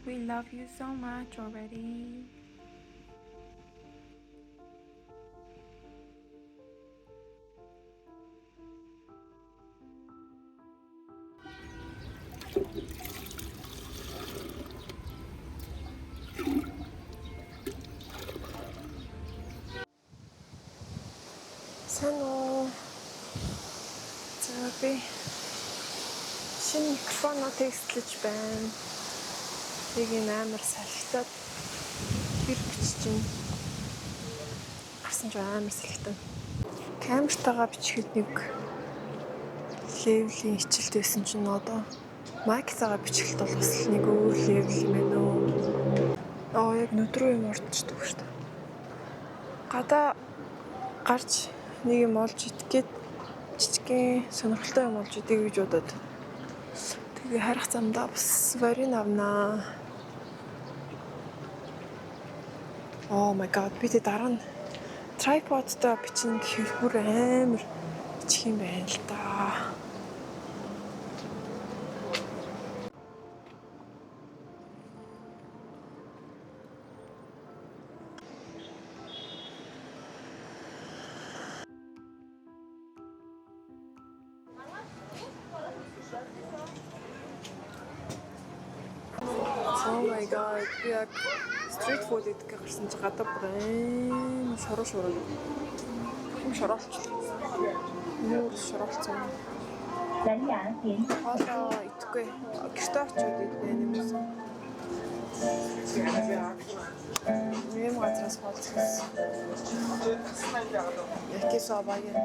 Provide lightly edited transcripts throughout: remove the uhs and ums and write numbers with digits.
We love you so much already. Сайн уу? За би шинэ микрофоноо тестлэж байна. Нэг юм амар салхитаад бэр бичиж байна. Гарсан ч амар салхитана. Камертайгаа бичихэд нэг левлийн хичээлд байсан чинь одоо майктайгаа бичгэлт бол бас нэг өөр левел юм байна уу? Яг нүдрөө юм ордчихдаг шүү дээ. Гадаа гарч нэг юм олж идгээд жижигхэн сонирхолтой юм олж идэв гэж бодоод тэгээ харах замдаа бас варин авнаа. Oh my god, би тэ дараа нь трайподтой бичин гэхээр бүр амар бичих юм байна л да. Oh my god, би яг street food идэх гарсан чи гадаа бүр шороо. Юм шороолчлаа. Нүүр шороолцсон. Хоолоо идэхгүй. Гэртээ очиод идэх юм уу? Юм газраас хоолцсон. Яки сабагийн.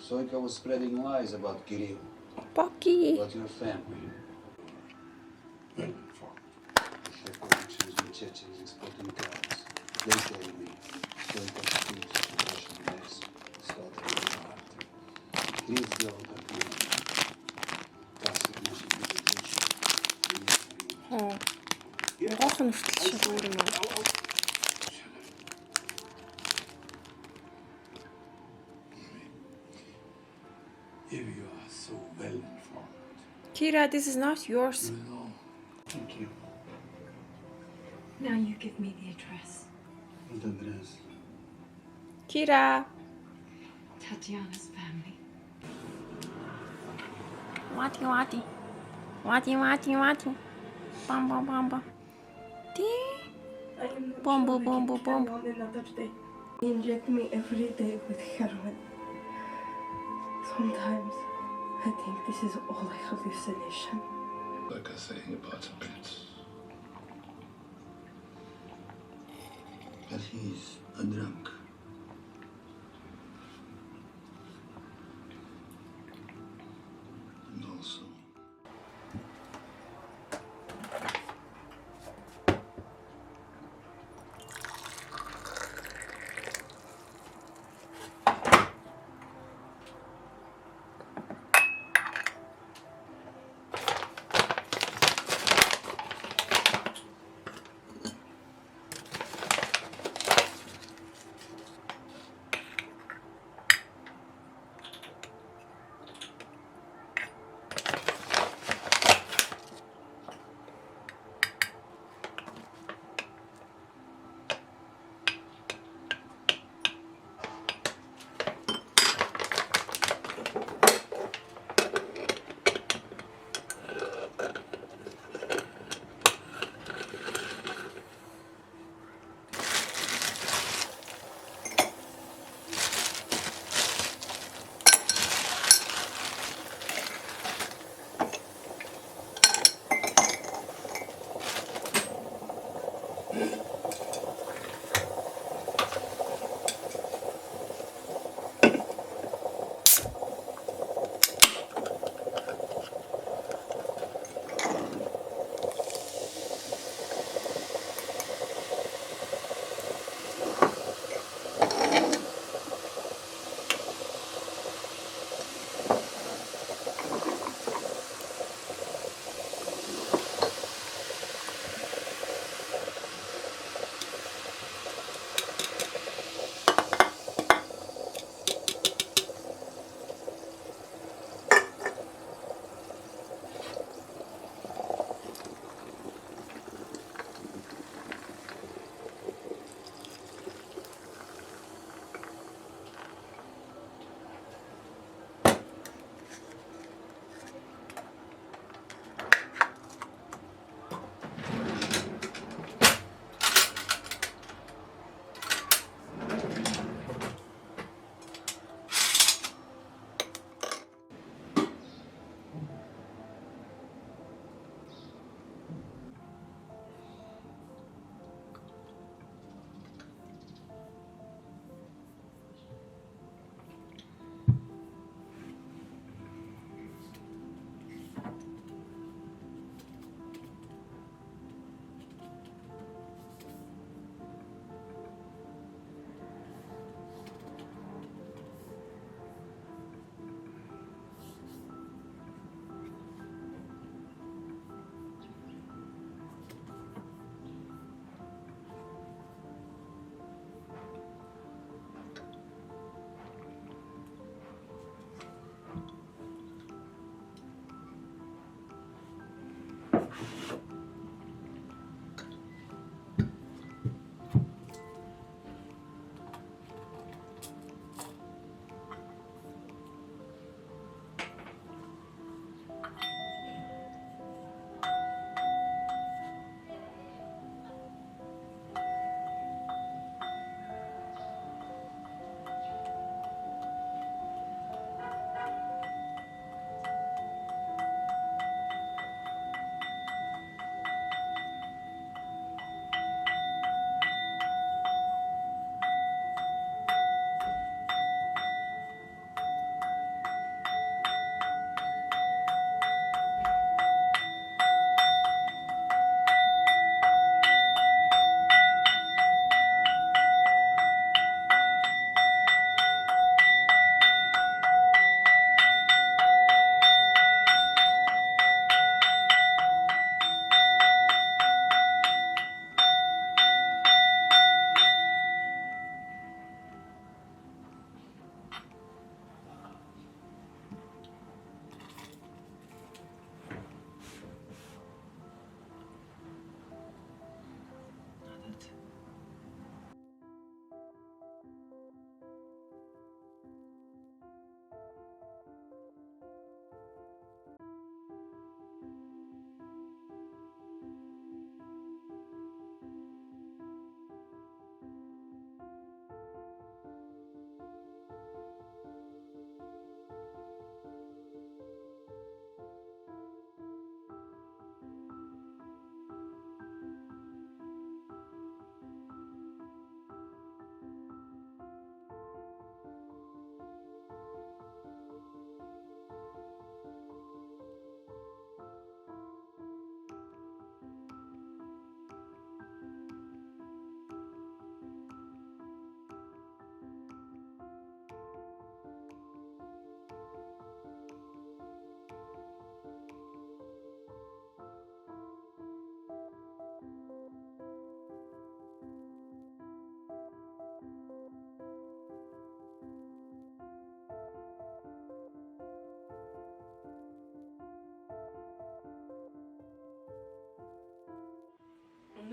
Soika was spreading lies about Kirill, Pocky. about your family. The chef connections with Chechens exporting cars. They tell me Soika refused to Russian mess, started with heart. Kirill's girl had been classic music education. Гохон хүртэл шалгуур юм уу? If you are so well informed. Kira, this is not yours. No, thank you. Now you give me the address. What address? Kira. Tatiana's family. Wati. Bamba. Bomb. Another day. They inject me every day with heroin. Sometimes I think this is all a hallucination. Like I saying about a prince. But he's a drunk. And also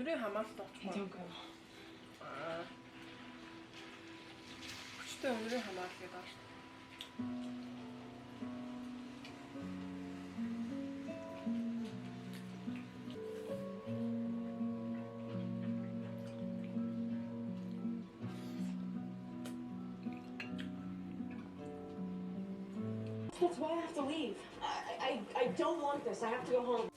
Өнрийн хамааралтай очих. Тэдүүгүй. Хүчтэй өнрийн хамаарал гэдэг байна. That's why I have to leave. I don't want this. I have to go home.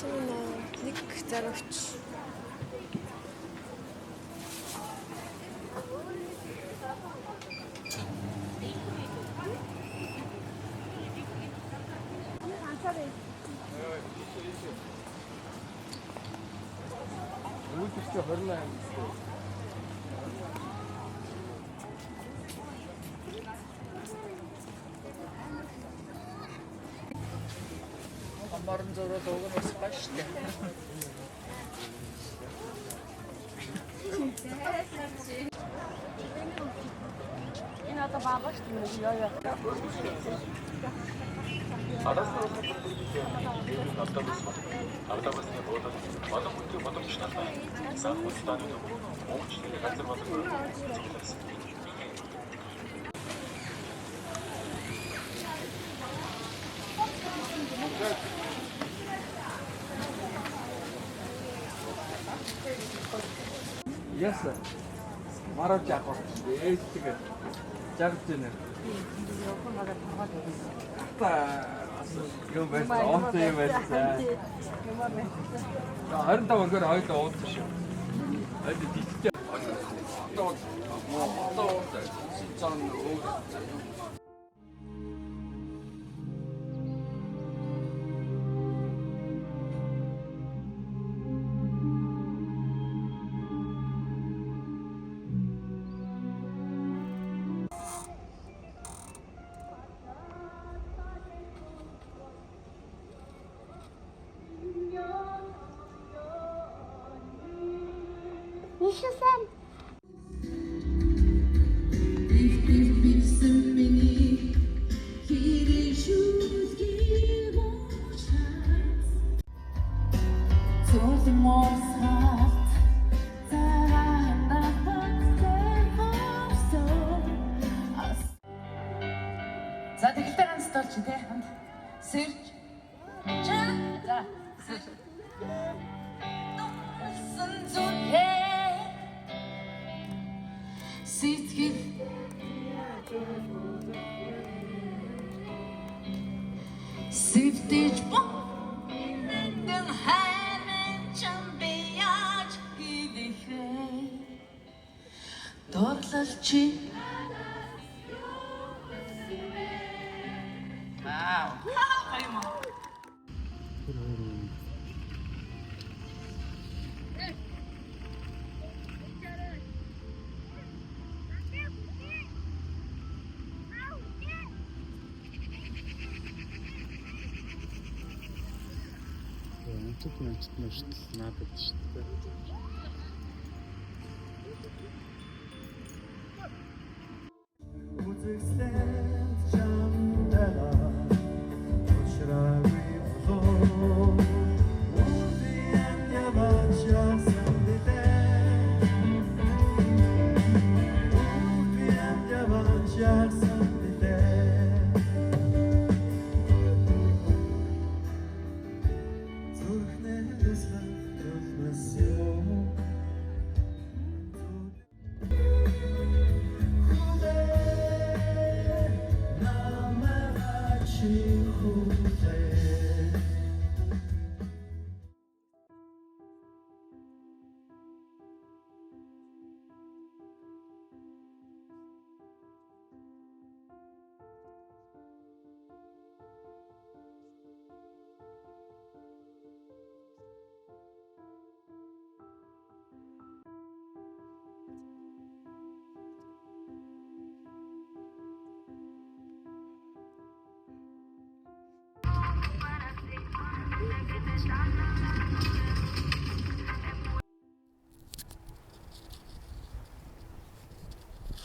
Шинэ нэг заривч. Үүдэрчээ 28 гэсэн. Амарн зураг уг нь бас баш штэ. Энэ одоо баабаш тийм яа яа. автобусны буудал олон хүнтэй бодомж надад сах улсдааны өвчлөлийн газар болон зөвлөсөн. Яса. Марав жаах. Ээлжтэйгээ жагж байна. Та юм байсан. Онтой юм байсан. 25 өнөөр хоёул уудсан шүү. Айд дижитал. Одоо цаан өөр. Yaşasın. За тэгэлтэй ганц толч тий хамт сэрж за сон зүхээ сэтгэл сэвтэж бонэн хайрын чамбияж хийлэхээ дорлол чи Wow. Өнцөг мэнчтнэ шүү дээ. Надад шүү дээ.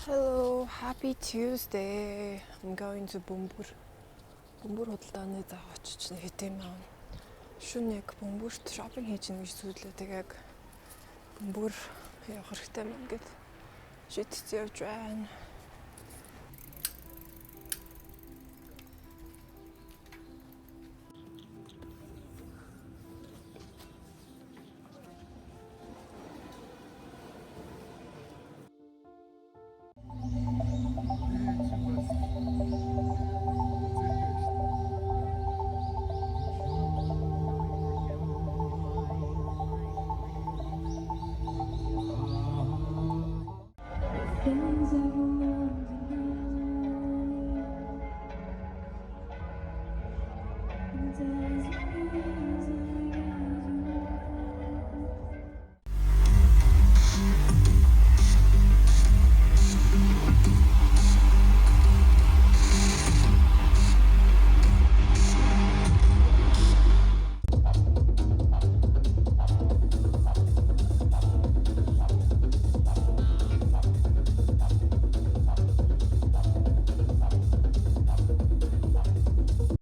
Hello, happy Tuesday. I'm going to Бөмбөр. Бөмбөр худалдааны зав очиж нэг юм аа. Шөнө яг Бөмбөрт шопинг хийж гэнэ гэж зүйлээ. Тэгээд Бөмбөр явах хэрэгтэй юм ингээд шийдэж явж байна. Things are